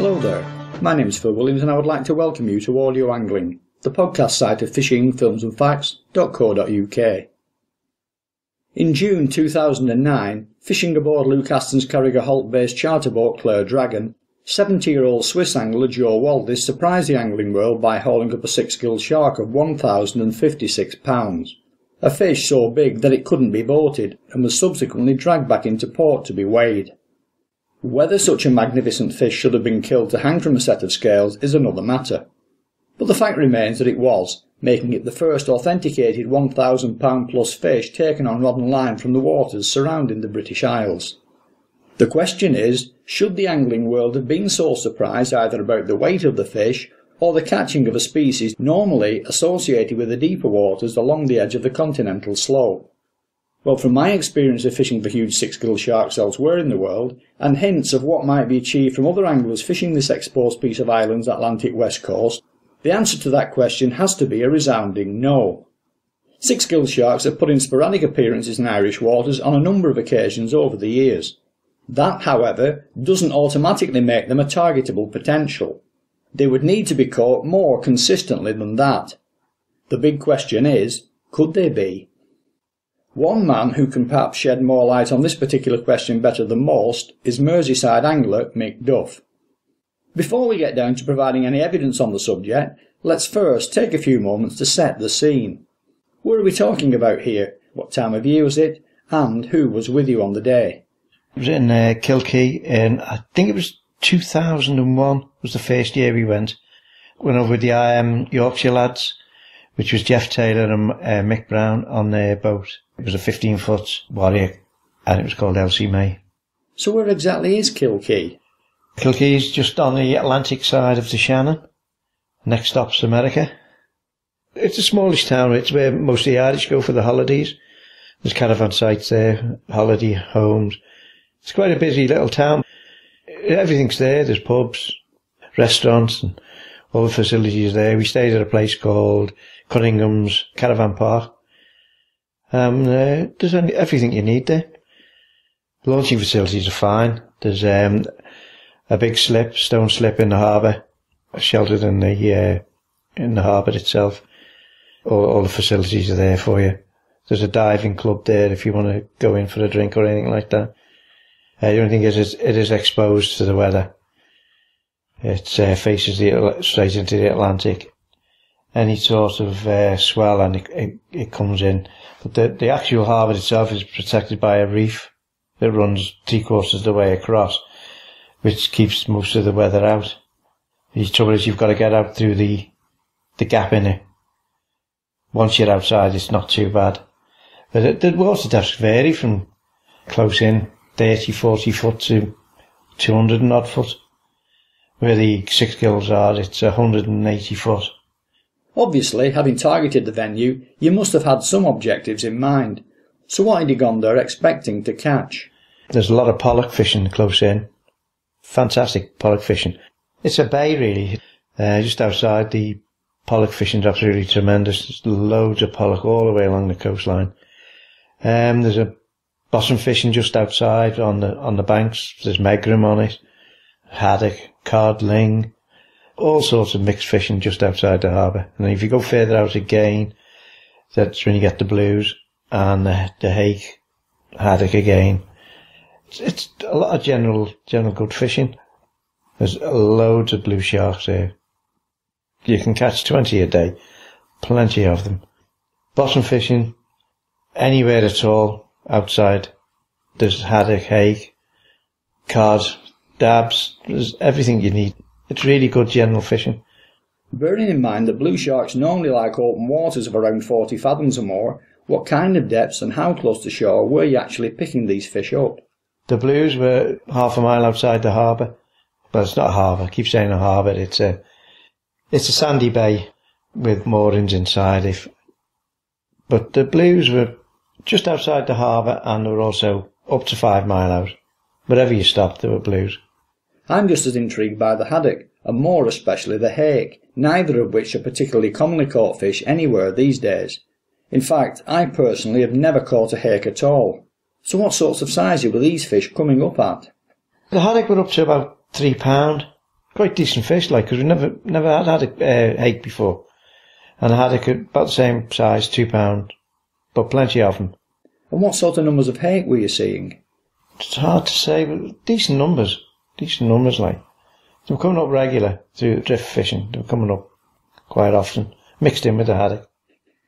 Hello there, my name is Phil Williams and I would like to welcome you to Audio Angling, the podcast site of fishing-films-and-facts.co.uk. In June 2009, fishing aboard Luke Aston's Carriger Holt-based charter boat Clare Dragon, 70-year-old Swiss angler Joe Waldis surprised the angling world by hauling up a six-gilled shark of 1,056 pounds, a fish so big that it couldn't be boated and was subsequently dragged back into port to be weighed. Whether such a magnificent fish should have been killed to hang from a set of scales is another matter, but the fact remains that it was, making it the first authenticated £1,000+ fish taken on rod and line from the waters surrounding the British Isles. The question is, should the angling world have been so surprised either about the weight of the fish or the catching of a species normally associated with the deeper waters along the edge of the continental slope? Well, from my experience of fishing for huge six-gilled sharks elsewhere in the world, and hints of what might be achieved from other anglers fishing this exposed piece of Ireland's Atlantic west coast, the answer to that question has to be a resounding no. Six-gilled sharks have put in sporadic appearances in Irish waters on a number of occasions over the years. That, however, doesn't automatically make them a targetable potential. They would need to be caught more consistently than that. The big question is, could they be? One man who can perhaps shed more light on this particular question better than most is Merseyside angler Mick Duff. Before we get down to providing any evidence on the subject, let's first take a few moments to set the scene. What are we talking about here? What time of year was it? And who was with you on the day? It was in Kilkee, and I think it was 2001 was the first year we went. Went over with the Yorkshire lads, which was Jeff Taylor and Mick Brown on their boat. It was a 15-foot Warrior, and it was called Elsie May. So where exactly is Kilkee? Kilkee is just on the Atlantic side of the Shannon. Next stop's America. It's a smallish town. It's where most of the Irish go for the holidays. There's caravan sites there, holiday homes. It's quite a busy little town. Everything's there. There's pubs, restaurants, and all the facilities there. We stayed at a place called Cunningham's Caravan Park. There's everything you need there. The launching facilities are fine. There's a big stone slip in the harbour, sheltered in the harbour itself. All the facilities are there for you. There's a diving club there if you want to go in for a drink or anything like that. The only thing is it is exposed to the weather. It faces straight into the Atlantic. Any sort of swell and it comes in. But the actual harbour itself is protected by a reef that runs 3/4 of the way across, which keeps most of the weather out. The trouble is you've got to get out through the gap in it. Once you're outside, it's not too bad. But the water depths vary from close in 30, 40 foot to 200 and odd foot. Where the six gills are, it's 180 foot. Obviously, having targeted the venue, you must have had some objectives in mind. So what had you gone there expecting to catch? There's a lot of pollock fishing close in. Fantastic pollock fishing. It's a bay really. Just outside, the pollock fishing is absolutely tremendous. There's loads of pollock all the way along the coastline. There's a bottom fishing just outside on the banks. There's megrim on it, haddock, codling, all sorts of mixed fishing just outside the harbour. And then if you go further out again, that's when you get the blues and the hake, haddock again. It's a lot of general good fishing. There's loads of blue sharks there. You can catch 20 a day, plenty of them. Bottom fishing, anywhere at all outside. There's haddock, hake, cod, dabs. There's everything you need. It's really good general fishing. Bearing in mind that blue sharks normally like open waters of around 40 fathoms or more, what kind of depths and how close to shore were you actually picking these fish up? The blues were half a mile outside the harbour. Well, it's not a harbour. I keep saying a harbour. It's a sandy bay with moorings inside. But the blues were just outside the harbour and they were also up to 5 mile out. Wherever you stopped, there were blues. I'm just as intrigued by the haddock, and more especially the hake, neither of which are particularly commonly caught fish anywhere these days. In fact, I personally have never caught a hake at all. So what sorts of sizes were these fish coming up at? The haddock were up to about £3. quite decent fish, like, because we never had a hake before. And I had about the same size, £2, but plenty of them. And what sort of numbers of hake were you seeing? It's hard to say, but decent numbers, like. They were coming up regular through drift fishing. They were coming up quite often, mixed in with the haddock.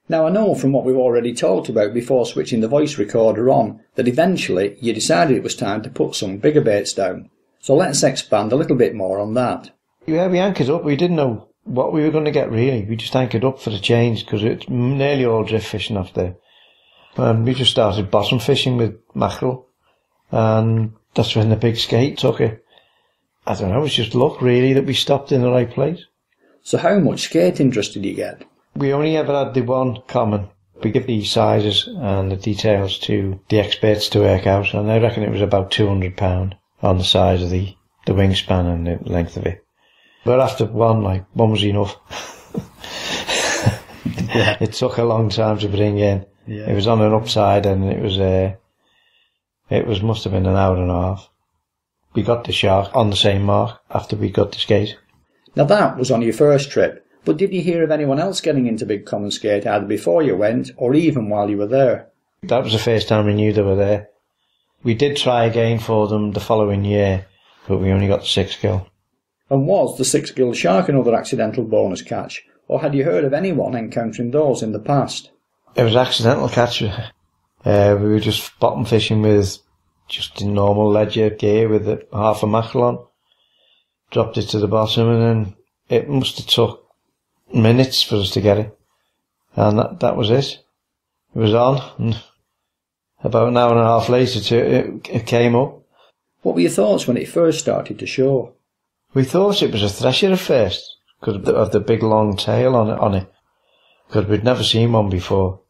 Now I know from what we've already talked about before switching the voice recorder on that eventually you decided it was time to put some bigger baits down. So let's expand a little bit more on that. Yeah, we anchored up. We didn't know what we were going to get really. We just anchored up for the change because it's nearly all drift fishing off there. And we just started bottom fishing with mackerel. And that's when the big skate took it. I don't know, it was just luck really that we stopped in the right place. So how much skate interest did you get? We only ever had the one common. We give the sizes and the details to the experts to work out, and I reckon it was about £200 on the size of the wingspan and the length of it. But after one was enough. Yeah. It took a long time to bring in. Yeah. It was on an upside and must have been an hour and a half. We got the shark on the same mark after we got the skate. Now that was on your first trip, but did you hear of anyone else getting into big common skate either before you went or even while you were there? That was the first time we knew they were there. We did try again for them the following year, but we only got the 6 gill. And was the 6 Gilled Shark another accidental bonus catch, or had you heard of anyone encountering those in the past? It was accidental catch. We were just bottom fishing with just the normal ledger gear with half a mackerel on. Dropped it to the bottom and then it must have took minutes for us to get it. And that was it. It was on, and about an hour and a half later it came up. What were your thoughts when it first started to show? We thought it was a thresher at first, because of the big long tail on it, because we'd never seen one before.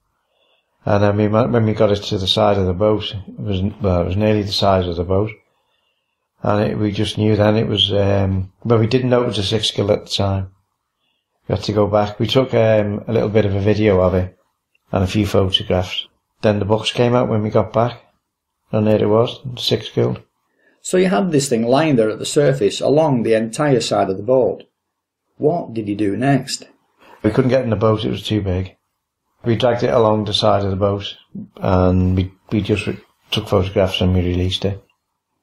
And then when we got it to the side of the boat, it was nearly the size of the boat. And we just knew then it was, but we didn't know it was a 6 gill at the time. We had to go back. We took a little bit of a video of it and a few photographs. Then the box came out when we got back, and there it was, 6 gill. So you had this thing lying there at the surface along the entire side of the boat. What did you do next? We couldn't get in the boat, it was too big. We dragged it along the side of the boat and we just took photographs and we released it.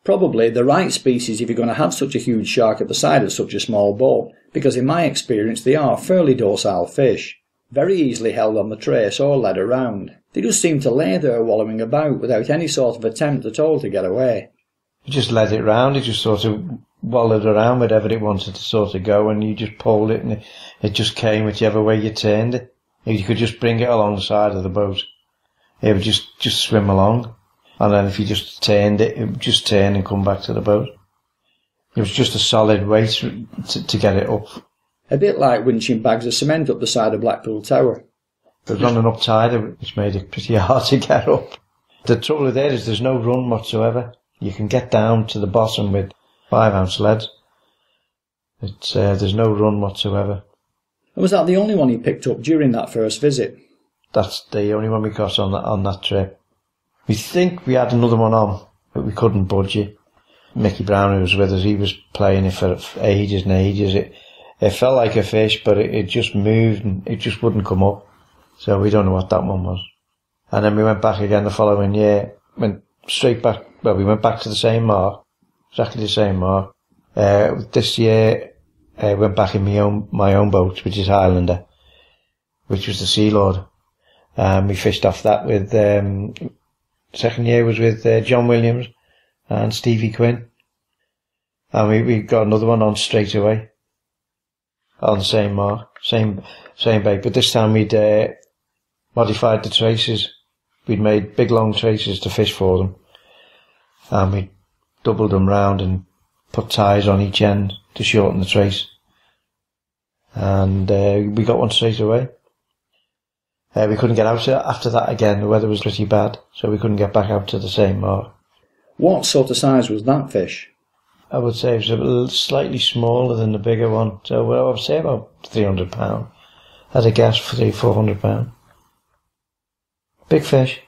Probably the right species if you're going to have such a huge shark at the side of such a small boat, because in my experience they are fairly docile fish, very easily held on the trace or led around. They just seem to lay there wallowing about without any sort of attempt at all to get away. You just led it round, it just sort of wallowed around wherever it wanted to sort of go, and you just pulled it and it just came whichever way you turned it. You could just bring it along the side of the boat. It would just swim along. And then if you just turned it, it would just turn and come back to the boat. It was just a solid weight to get it up. A bit like winching bags of cement up the side of Blackpool Tower. It was on an up tide, which made it pretty hard to get up. The trouble there is there's no run whatsoever. You can get down to the bottom with 5-ounce leads. There's no run whatsoever. And was that the only one you picked up during that first visit? That's the only one we got on that trip. We think we had another one on, but we couldn't budge it. Mickey Brown, who was with us, he was playing it for ages and ages. It felt like a fish, but it just moved and it just wouldn't come up. So we don't know what that one was. And then we went back again the following year, went straight back. Well, we went back to the same mark, exactly the same mark. This year, went back in my own boat, which is Highlander, which was the Sea Lord. We fished off that with, second year was with John Williams and Stevie Quinn. And we got another one on straight away, on the same mark, same bait. But this time we'd modified the traces. We'd made big long traces to fish for them. And we doubled them round and put ties on each end to shorten the trace. And we got one straight away. We couldn't get out after that again. The weather was pretty bad, so we couldn't get back out to the same mark. What sort of size was that fish? I would say it was slightly smaller than the bigger one. So I would say about £300. I'd a guess £300-400. Big fish.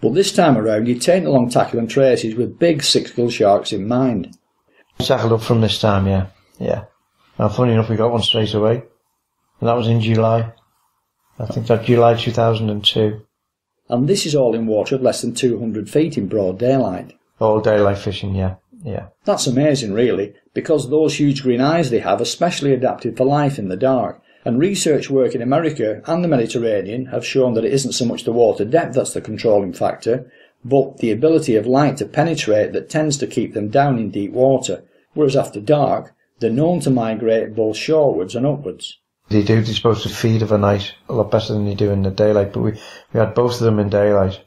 But this time around you'd taken along tackle and traces with big 6 Gilled Sharks in mind. Tackled up from this time, yeah. yeah. And funny enough, we got one straight away. And that was in July. I think that July 2002. And this is all in water of less than 200 feet in broad daylight. All daylight fishing, yeah, yeah. That's amazing, really, because those huge green eyes they have are specially adapted for life in the dark. And research work in America and the Mediterranean have shown that it isn't so much the water depth that's the controlling factor, but the ability of light to penetrate that tends to keep them down in deep water, whereas after dark, they're known to migrate both shorewards and upwards. They're supposed to feed of a night a lot better than they do in the daylight, but we had both of them in daylight.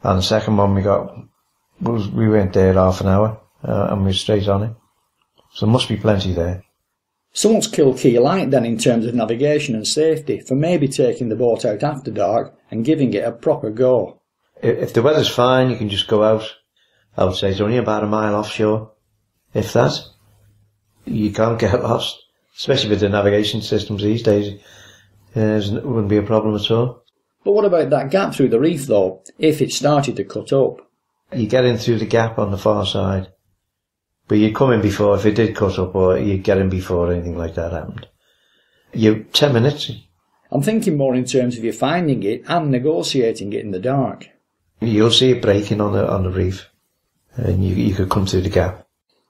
And the second one we went there half an hour, and we were straight on it. So there must be plenty there. So what's Kilkee like then in terms of navigation and safety for maybe taking the boat out after dark and giving it a proper go? If the weather's fine, you can just go out. I would say it's only about a mile offshore. If that, you can't get lost. Especially with the navigation systems these days, it wouldn't be a problem at all. But what about that gap through the reef though, if it started to cut up? You get in through the gap on the far side. But you'd come in before, if it did cut up, or you'd get in before anything like that happened. 10 minutes. I'm thinking more in terms of you finding it and negotiating it in the dark. You'll see it breaking on the reef, and you could come through the gap.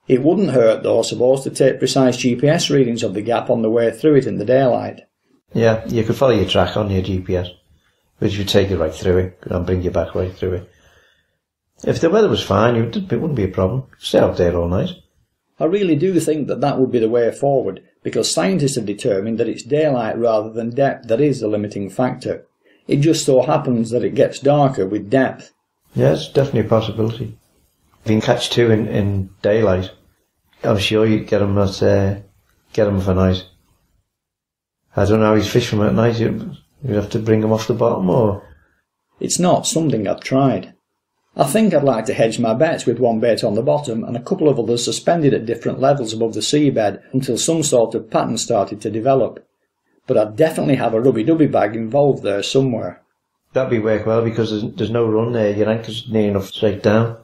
It wouldn't hurt though, I suppose, to take precise GPS readings of the gap on the way through it in the daylight. Yeah, you could follow your track on your GPS, which would take you right through it, and bring you back right through it. If the weather was fine, it wouldn't be a problem. Stay out there all night. I really do think that would be the way forward, because scientists have determined that it's daylight rather than depth that is the limiting factor. It just so happens that it gets darker with depth. Yeah, it's definitely a possibility. If you can catch two in daylight, I'm sure you'd get them for night. I don't know how you'd fish them at night. You'd have to bring them off the bottom, or... It's not something I've tried. I think I'd like to hedge my bets with one bait on the bottom and a couple of others suspended at different levels above the seabed until some sort of pattern started to develop. But I'd definitely have a rubby-dubby bag involved there somewhere. That'd work well because there's no run there. Your anchor's near enough straight down.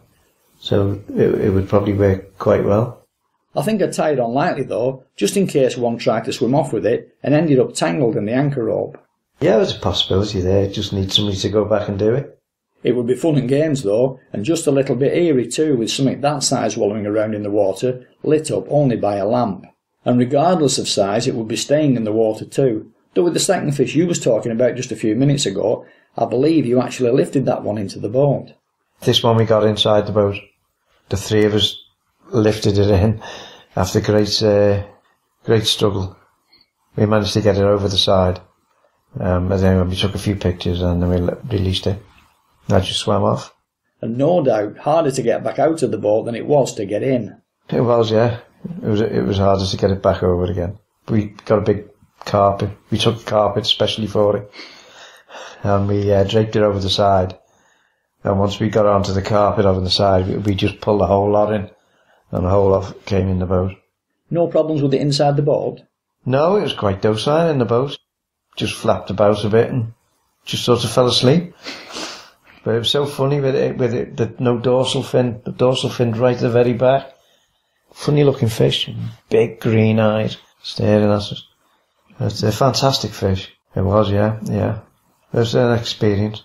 So it would probably work quite well. I think I'd tie it on lightly though, just in case one tried to swim off with it and ended up tangled in the anchor rope. Yeah, there's a possibility there. Just need somebody to go back and do it. It would be fun and games though, and just a little bit eerie too with something that size wallowing around in the water, lit up only by a lamp. And regardless of size, it would be staying in the water too. Though with the second fish you was talking about just a few minutes ago, I believe you actually lifted that one into the boat. This one we got inside the boat. The three of us lifted it in after great struggle. We managed to get it over the side. And then we took a few pictures and then we released it. I just swam off. And no doubt harder to get back out of the boat than it was to get in. It was, yeah. It was harder to get it back over again. We got a big carpet. We took a carpet especially for it. And we draped it over the side. And once we got onto the carpet over the side, we just pulled the whole lot in. And the whole lot came in the boat. No problems with it inside the boat? No, it was quite docile in the boat. Just flapped about a bit and just sort of fell asleep. But it was so funny with it that no dorsal fin. The dorsal fin right at the very back. Funny looking fish. Big green eyes staring at us. It's a fantastic fish. It was, yeah. It was an experience.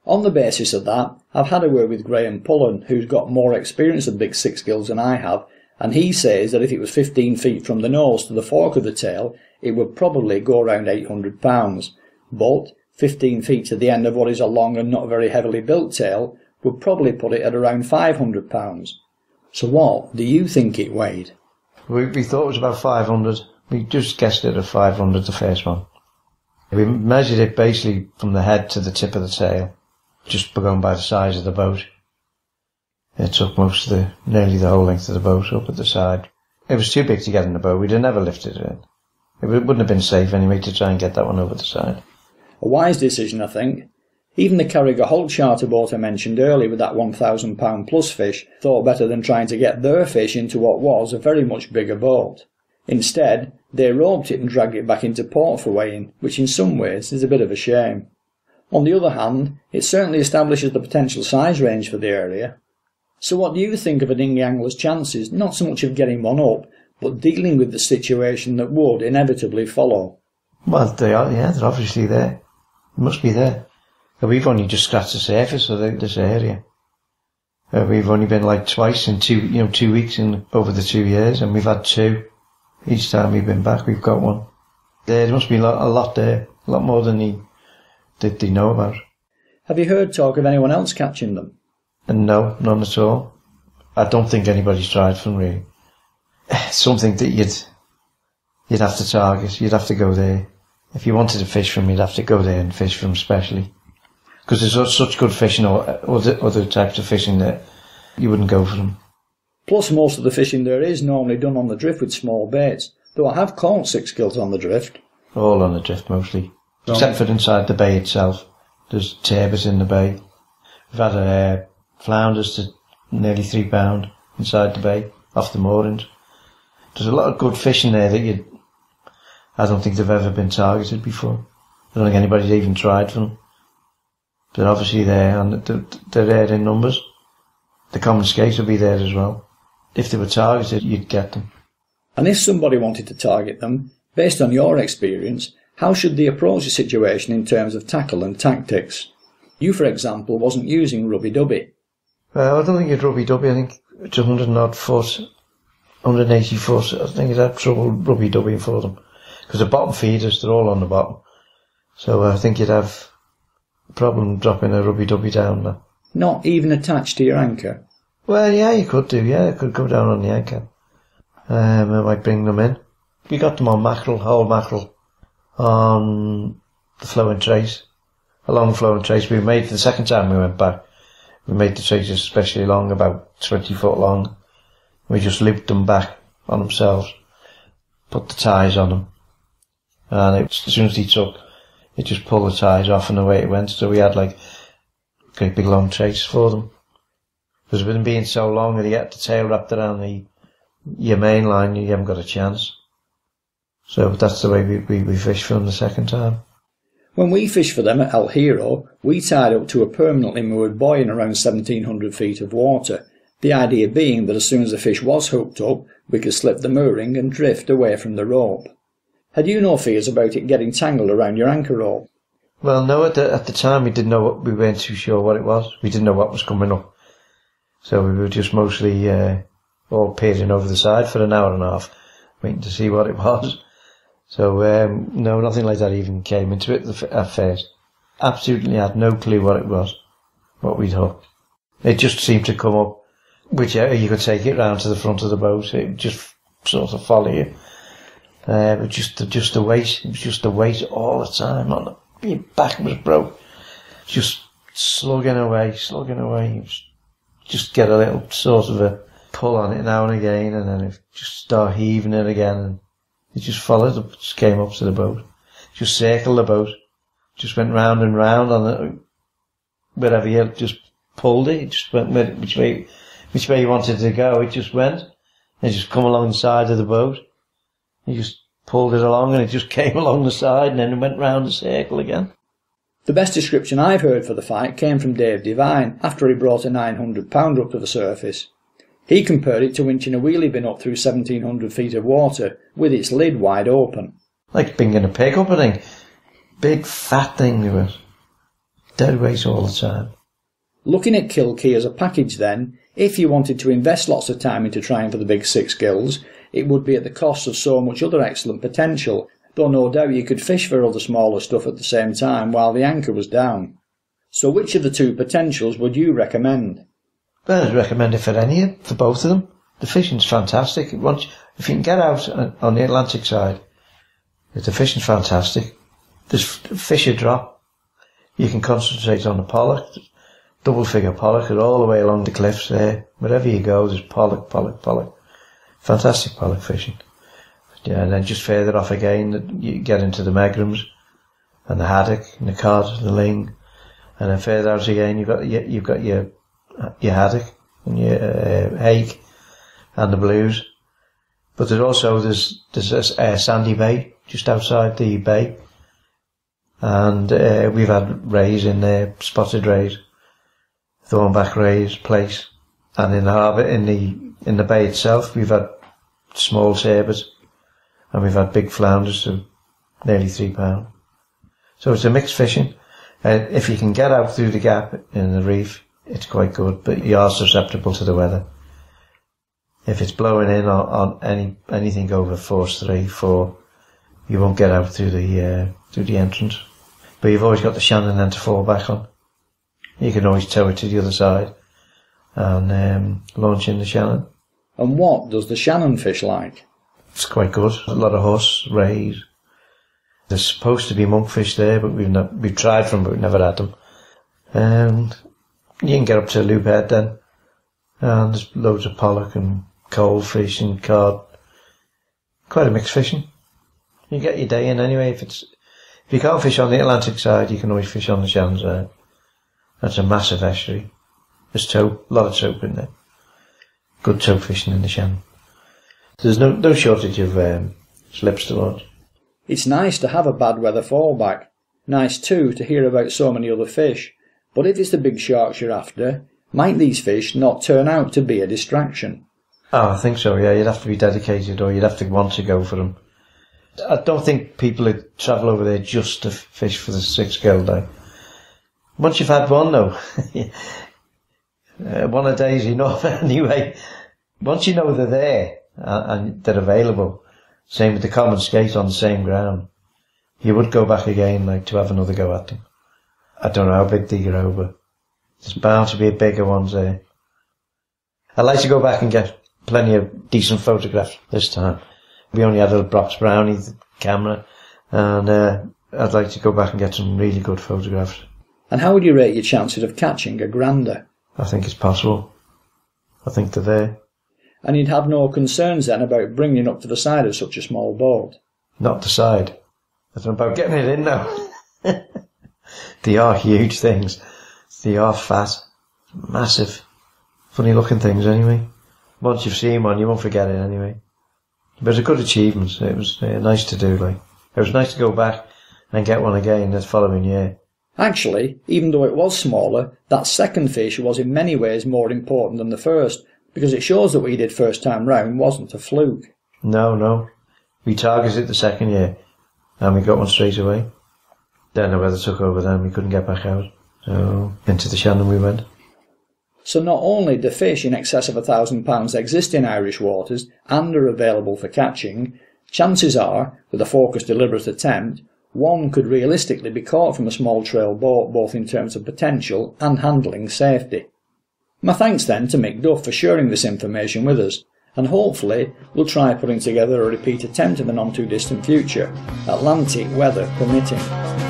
On the basis of that, I've had a word with Graham Pullen, who's got more experience of big six gills than I have, and he says that if it was 15 feet from the nose to the fork of the tail, it would probably go around £800. But 15 feet to the end of what is a long and not very heavily built tail would probably put it at around £500. So what do you think it weighed? We thought it was about 500. We just guessed it at 500, the first one. We measured it basically from the head to the tip of the tail, just going by the size of the boat. It took nearly the whole length of the boat up at the side. It was too big to get in the boat. We'd have never lifted it in. It wouldn't have been safe anyway to try and get that one over the side. A wise decision, I think. Even the Carragher Holt charter boat I mentioned earlier with that £1,000 plus fish thought better than trying to get their fish into what was a very much bigger boat. Instead, they roped it and dragged it back into port for weighing, which in some ways is a bit of a shame. On the other hand, it certainly establishes the potential size range for the area. So what do you think of a dinghy angler's chances, not so much of getting one up, but dealing with the situation that would inevitably follow. Well, they are, yeah, they're obviously there. They must be there. But we've only just scratched the surface of this area. We've only been like twice in 2 weeks over the 2 years, and we've had 2. Each time we've been back, we've got 1. There must be a lot there, a lot more than they know about. Have you heard talk of anyone else catching them? And no, none at all. I don't think anybody's tried for them, really. Something that you'd have to target. You'd have to go there. If you wanted to fish from them, you'd have to go there and fish from them specially. Because there's such good fishing or other types of fishing that you wouldn't go for them. Plus, most of the fishing there is normally done on the drift with small baits, though I have caught 6 gills on the drift. All on the drift, mostly. Right. Except for inside the bay itself. There's turbot in the bay. We've had flounders to nearly £3 inside the bay, off the moorings. There's a lot of good fishing there that I don't think they've ever been targeted before. I don't think anybody's even tried for them. They're obviously there, and they're there in numbers. The common skates will be there as well. If they were targeted, you'd get them. And if somebody wanted to target them, based on your experience, how should they approach the situation in terms of tackle and tactics? You, for example, wasn't using rubby-dubby. Well, I don't think it's rubby-dubby. I think it's 100-odd foot, 180 foot. I think you'd have trouble rubby-dubbying for them. Because the bottom feeders, they're all on the bottom. So I think you'd have a problem dropping a rubby-dubby down there. Not even attached to your anchor? Well, yeah, you could do, yeah. It could go down on the anchor. I might bring them in. We got them on mackerel, whole mackerel, on the flowing trace. Along the flowing trace. We made, the second time we went back, we made the traces especially long, about 20 foot long. We just looped them back on themselves, put the ties on them, and as soon as he took, it just pulled the ties off and away it went. So we had like a great big long trace for them. Because with them being so long and you get the tail wrapped around your main line, you haven't got a chance. So that's the way we fished for them the second time. When we fished for them at El Hierro, we tied up to a permanently moored buoy in around 1700 feet of water, the idea being that as soon as the fish was hooked up, we could slip the mooring and drift away from the rope. Had you no fears about it getting tangled around your anchor rope? Well, no, at the time we weren't too sure what it was. We didn't know what was coming up. So we were just mostly all peering over the side for an hour and a half, waiting to see what it was. So, no, nothing like that even came into it at first. Absolutely had no clue what it was, what we'd hooked. It just seemed to come up, whichever you could take it round to the front of the boat. It would just sort of follow you. But just the weight, it was just the weight all the time. Your back was broke. Just slugging away. It was, just get a little sort of a pull on it now and again, and then it just start heaving it again, and it just followed up, just came up to the boat, just circled the boat, just went round and round on it, wherever you just pulled it, it just went which way you wanted to go, it just went, and it just come along the side of the boat, you just pulled it along and it just came along the side and then it went round the circle again. The best description I've heard for the fight came from Dave Devine after he brought a 900-pounder up to the surface. He compared it to winching a wheelie bin up through 1700 feet of water with its lid wide open. Like bringing a pig up, I think. Big fat thing it was. Dead weight all the time. Looking at Kilkee as a package then, if you wanted to invest lots of time into trying for the big 6 gills, it would be at the cost of so much other excellent potential, though no doubt you could fish for other smaller stuff at the same time while the anchor was down. So which of the two potentials would you recommend? Well, I'd recommend it for both of them. The fishing's fantastic. If you can get out on the Atlantic side, the fishing's fantastic. There's fish a drop. You can concentrate on the pollock, double figure pollock, all the way along the cliffs there. Wherever you go, there's pollock. Fantastic pollock fishing. Yeah, and then just further off again, you get into the megrams and the haddock and the cod, the ling, and then further out again, you've got your haddock and your hake and the blues. But there's a sandy bay just outside the bay, and we've had rays in there, spotted rays, thornback rays, plaice, and in the harbour in the bay itself we've had small turbot, and we've had big flounders to nearly £3. So it's a mixed fishing. If you can get out through the gap in the reef, it's quite good, but you are susceptible to the weather. If it's blowing in on anything over force 3, 4, you won't get out through the entrance. But you've always got the Shannon then to fall back on. You can always tow it to the other side and launch in the Shannon. And what does the Shannon fish like? It's quite good. A lot of huss, rays. There's supposed to be monkfish there, but we've tried them, but we've never had them. And you can get up to Loop Head then, and there's loads of pollock and coalfish and cod. Quite a mixed fishing. You get your day in anyway. If you can't fish on the Atlantic side, you can always fish on the Shannon side. That's a massive estuary. There's a lot of tope in there. Good tope fishing in the Shannon. There's no shortage of slips to launch. It's nice to have a bad weather fallback. Nice too to hear about so many other fish. But if it's the big sharks you're after, might these fish not turn out to be a distraction? Oh, I think so, yeah. You'd have to be dedicated, or you'd have to want to go for them. I don't think people who travel over there just to fish for the Six Gilled Shark. Once you've had one though, one a day is enough anyway. Once you know they're there and they're available, same with the common skate on the same ground, you would go back again to have another go at them. I don't know how big they grow, but there's bound to be bigger ones there. I'd like to go back and get plenty of decent photographs this time. We only had a Brock's Brownie, the camera, and I'd like to go back and get some really good photographs. And how would you rate your chances of catching a grander? I think it's possible. I think they're there. And you'd have no concerns then about bringing up to the side of such a small boat? Not the side. I don't know about getting it in now. They are huge things. They are fat. Massive. Funny looking things anyway. Once you've seen one, you won't forget it anyway. But it's a good achievement. It was nice to do. It was nice to go back and get one again the following year. Actually, even though it was smaller, that second fish was in many ways more important than the first, because it shows that what you did first time round wasn't a fluke. No. We targeted the second year, and we got one straight away. Then the weather took over then, we couldn't get back out. So, into the Shannon we went. So not only do fish in excess of £1,000 exist in Irish waters and are available for catching, chances are, with a focused deliberate attempt, one could realistically be caught from a small trail boat both in terms of potential and handling safety. My thanks then to Mick Duff for sharing this information with us, and hopefully we'll try putting together a repeat attempt in the not too distant future, Atlantic weather permitting.